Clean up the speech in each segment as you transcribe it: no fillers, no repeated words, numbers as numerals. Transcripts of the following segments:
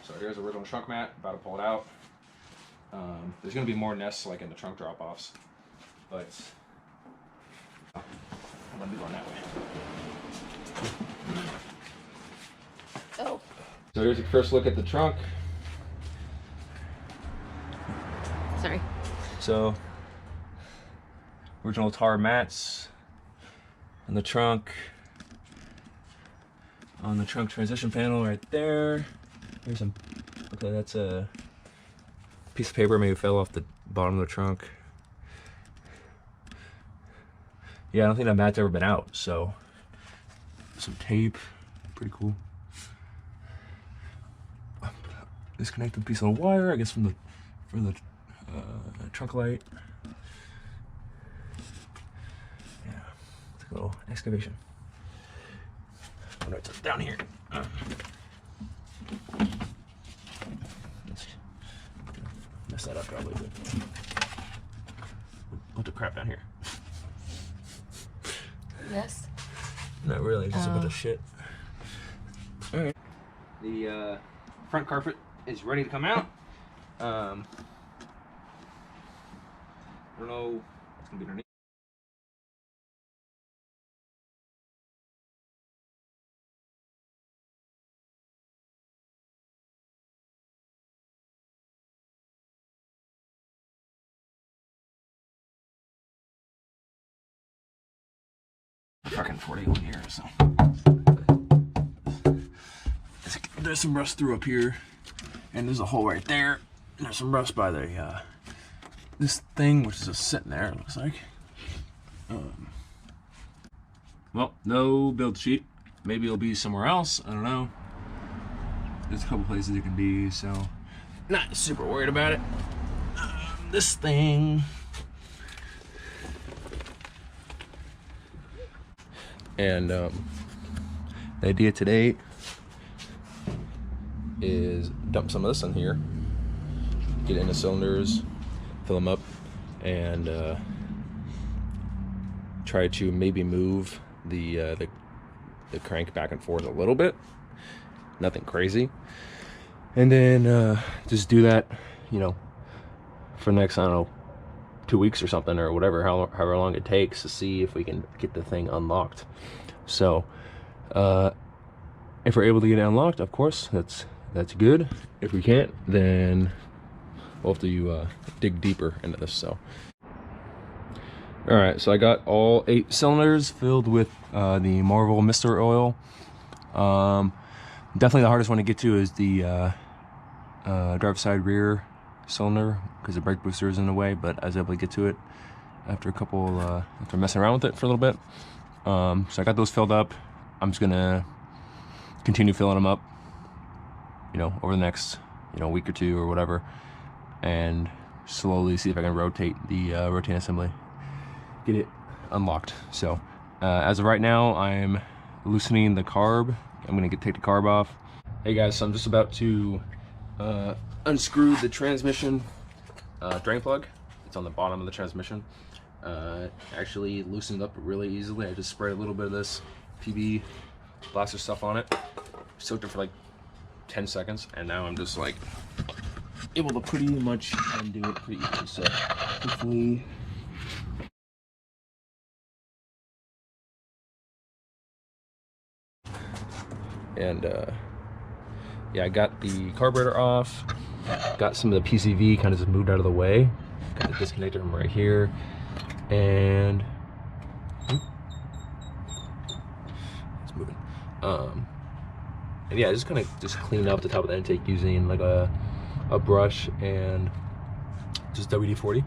So here's the original trunk mat, about to pull it out. There's gonna be more nests like in the trunk drop-offs, but I'm gonna be going that way. Oh. So here's a first look at the trunk. Sorry. So, original tar mats on the trunk. On the trunk transition panel right there. Here's some, okay, that's a piece of paper maybe fell off the bottom of the trunk. Yeah, I don't think that mat's ever been out, so some tape, pretty cool. Disconnected piece of wire, I guess from the trunk light. Yeah, it's a little excavation. I'm gonna put it down here. Let's mess that up probably, but put the crap down here. Yes. Not really, just a bunch of shit. All right. The front carpet is ready to come out. I don't know what's gonna be underneath. Fucking 41 here, so there's some rust through up here, and there's a hole right there, and there's some rust by the this thing, which is just sitting there, it looks like. Well, no build sheet. Maybe it'll be somewhere else, I don't know. There's a couple places it can be, so not super worried about it. This thing. And the idea today is dump some of this in here, get it into cylinders, fill them up, and try to maybe move the crank back and forth a little bit. Nothing crazy. And then just do that, you know, for the next, I don't know, 2 weeks or something, or whatever, however long it takes to see if we can get the thing unlocked. So if we're able to get it unlocked, of course, that's good. If we can't, then we'll have to dig deeper into this. So all right, so I got all 8 cylinders filled with the Marvel Mister oil. Definitely the hardest one to get to is the driver's side rear cylinder, because the brake booster is in the way, but I was able to get to it after a couple after messing around with it for a little bit. So I got those filled up. I'm just gonna continue filling them up, you know, over the next, you know, week or two or whatever, and slowly see if I can rotate the rotating assembly, get it unlocked. So as of right now, I'm loosening the carb. I'm gonna take the carb off. Hey guys, so I'm just about to unscrew the transmission drain plug. It's on the bottom of the transmission. Actually loosened up really easily. I just sprayed a little bit of this PB blaster stuff on it, soaked it for like 10 seconds, and now I'm just like able to pretty much undo it pretty easily. So hopefully and yeah, I got the carburetor off, got some of the PCV kind of just moved out of the way, got the disconnector from right here, and it's moving. And yeah, just kind of just clean up the top of the intake using like a brush and just WD-40.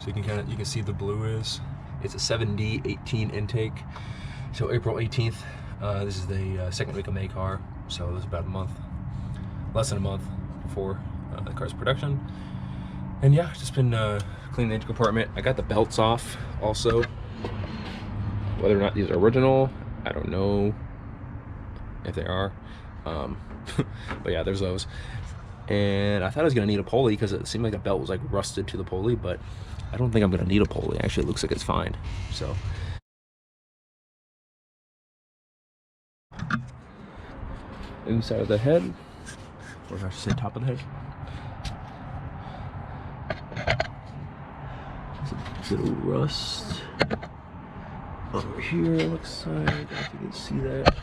So you can see the blue is, it's a 7D18 intake. So April 18th, this is the second week of May car. So this is about a month, less than a month before the car's production. And yeah, just been cleaning the engine compartment. I got the belts off also. Whether or not these are original, I don't know if they are. But yeah, there's those. And I thought I was gonna need a pulley because it seemed like the belt was like rusted to the pulley, but I don't think I'm gonna need a pulley. Actually, it looks like it's fine. So inside of the head, or I should say top of the head. There's a bit of rust over here, it looks like. I don't know if you can see that.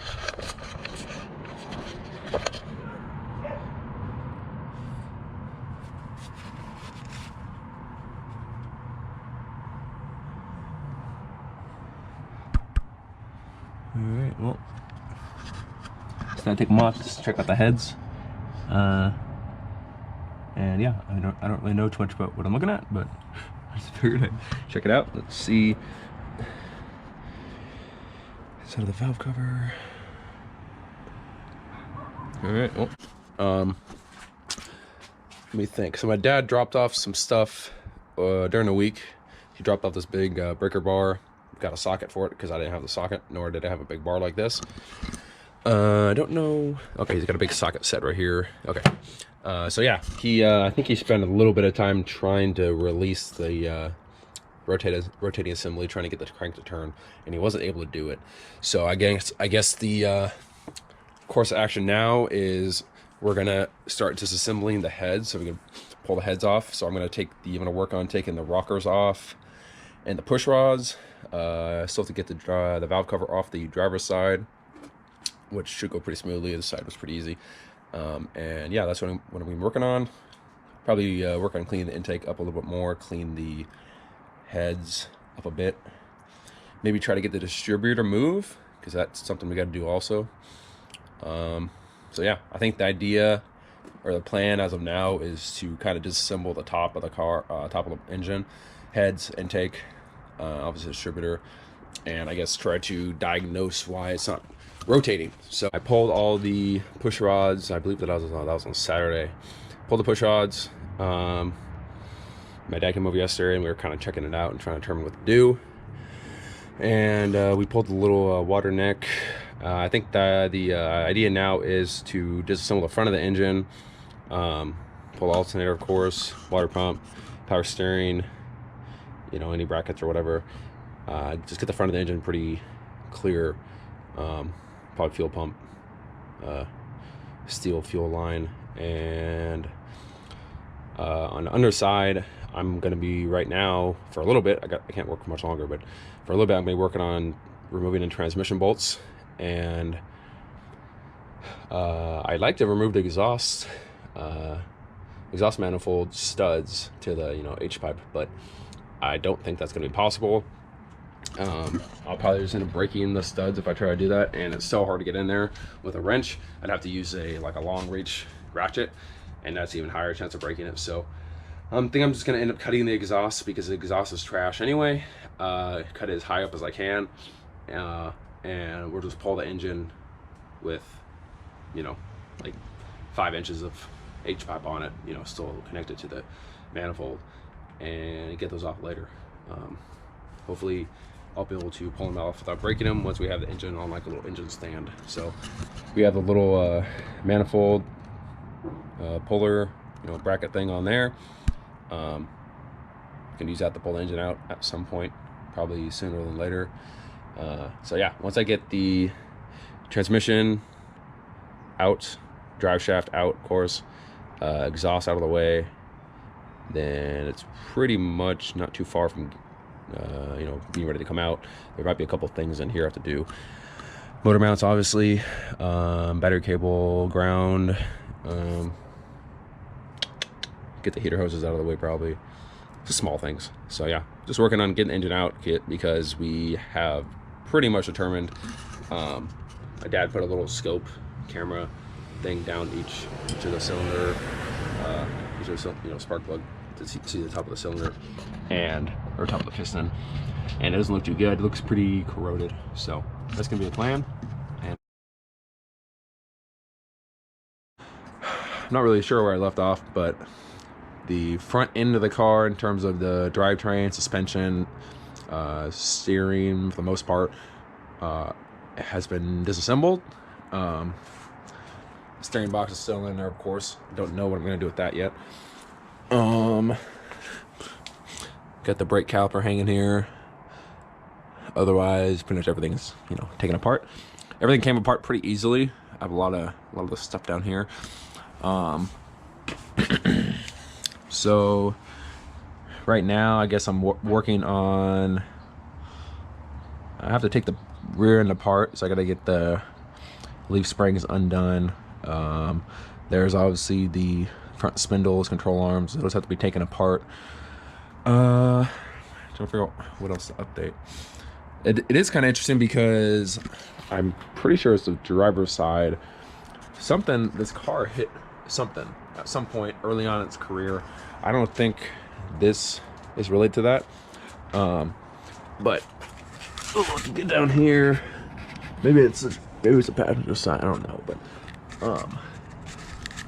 Alright, well, so I take them off just to check out the heads. And yeah, I don't really know too much about what I'm looking at, but I just figured I'd check it out. Let's see. Inside of the valve cover. Alright, well, let me think. So my dad dropped off some stuff during the week. He dropped off this big breaker bar. Got a socket for it because I didn't have the socket, nor did I have a big bar like this. I don't know. Okay, he's got a big socket set right here. Okay. So yeah, I think he spent a little bit of time trying to release the rotating assembly, trying to get the crank to turn, and he wasn't able to do it. So I guess the course of action now is we're gonna start disassembling the heads, so we can pull the heads off. So I'm gonna work on taking the rockers off and the push rods. Still have to get the valve cover off the driver's side, which should go pretty smoothly. The side was pretty easy. And yeah, that's what I'm working on. Probably work on cleaning the intake up a little bit more, clean the heads up a bit. Maybe try to get the distributor to move, because that's something we got to do also. So yeah, I think the idea or the plan as of now is to kind of disassemble the top of the car, top of the engine, heads, intake, obviously distributor, and I guess try to diagnose why it's not rotating. So I pulled all the push rods. I believe that was on Saturday. Pulled the push rods. My dad came over yesterday and we were kind of checking it out and trying to determine what to do. And we pulled the little water neck. I think the idea now is to disassemble the front of the engine, pull the alternator, of course, water pump, power steering, you know, any brackets or whatever. Just get the front of the engine pretty clear. Probably fuel pump, steel fuel line, and on the underside, I'm going to be right now for a little bit. I can't work for much longer, but for a little bit, I'm going to be working on removing the transmission bolts, and I'd like to remove the exhaust manifold studs to the H pipe, but I don't think that's going to be possible. I'll probably just end up breaking the studs if I try to do that, and it's so hard to get in there with a wrench. I'd have to use a long reach ratchet, and that's even higher chance of breaking it. So I think I'm just gonna end up cutting the exhaust, because the exhaust is trash anyway. Cut it as high up as I can, and we'll just pull the engine with like 5 inches of H pipe on it, still connected to the manifold, and get those off later. Hopefully I'll be able to pull them off without breaking them once we have the engine on like a little engine stand. So we have the little manifold puller, bracket thing on there. Can use that to pull the engine out at some point, probably sooner than later. So yeah, once I get the transmission out, drive shaft out, of course, exhaust out of the way, then it's pretty much not too far from being ready to come out. There might be a couple things in here I have to do. Motor mounts, obviously, battery cable, ground, get the heater hoses out of the way, probably. Just small things. So yeah, just working on getting the engine out because we have pretty much determined. My dad put a little scope camera thing down each of the cylinder, spark plug, to see the top of the cylinder or top of the piston, and it doesn't look too good. It looks pretty corroded, so that's gonna be the plan. And I'm not really sure where I left off, but the front end of the car, in terms of the drivetrain, suspension, steering, for the most part, has been disassembled. Steering box is still in there, of course. Don't know what I'm gonna do with that yet. Got the brake caliper hanging here. Otherwise, pretty much everything's taken apart. Everything came apart pretty easily. I have a lot of the stuff down here. So right now, I guess I'm working on. I have to take the rear end apart, so I got to get the leaf springs undone. There's obviously the front spindles, control arms; those have to be taken apart. Trying to figure out what else to update. It is kind of interesting because I'm pretty sure it's the driver's side. This car hit something at some point early on in its career. I don't think this is related to that. But get down here. Maybe it's a passenger side. I don't know, but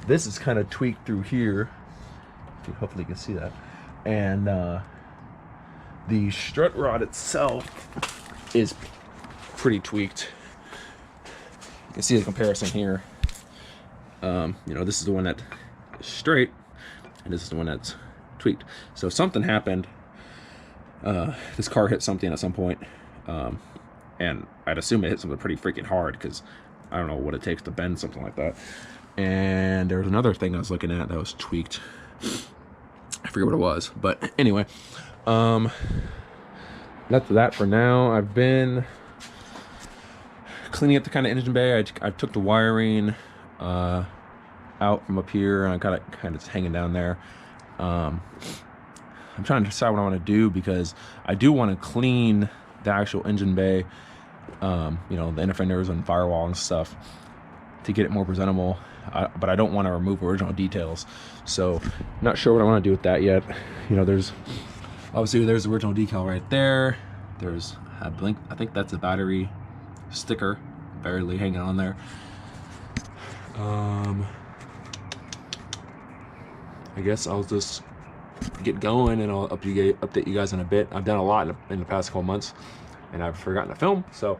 this is kind of tweaked through here. Hopefully you can see that. And the strut rod itself is pretty tweaked. You can see the comparison here. You know, this is the one that is straight, and this is the one that's tweaked. So if something happened, this car hit something at some point, and I'd assume it hit something pretty freaking hard, because I don't know what it takes to bend something like that. And there was another thing I was looking at that was tweaked. I forget what it was, but anyway, that's that for now. I've been cleaning up the kind of engine bay. I took the wiring out from up here, and I got it kind of just hanging down there. I'm trying to decide what I want to do, because I do want to clean the actual engine bay, you know, the inner fenders and firewall and stuff, to get it more presentable. But I don't want to remove original details, so not sure what I want to do with that yet. You know, there's obviously the original decal right there. There's a blink. I think that's a battery sticker barely hanging on there. I guess I'll just get going, and I'll update you guys in a bit. I've done a lot in the past couple months, and I've forgotten to film, so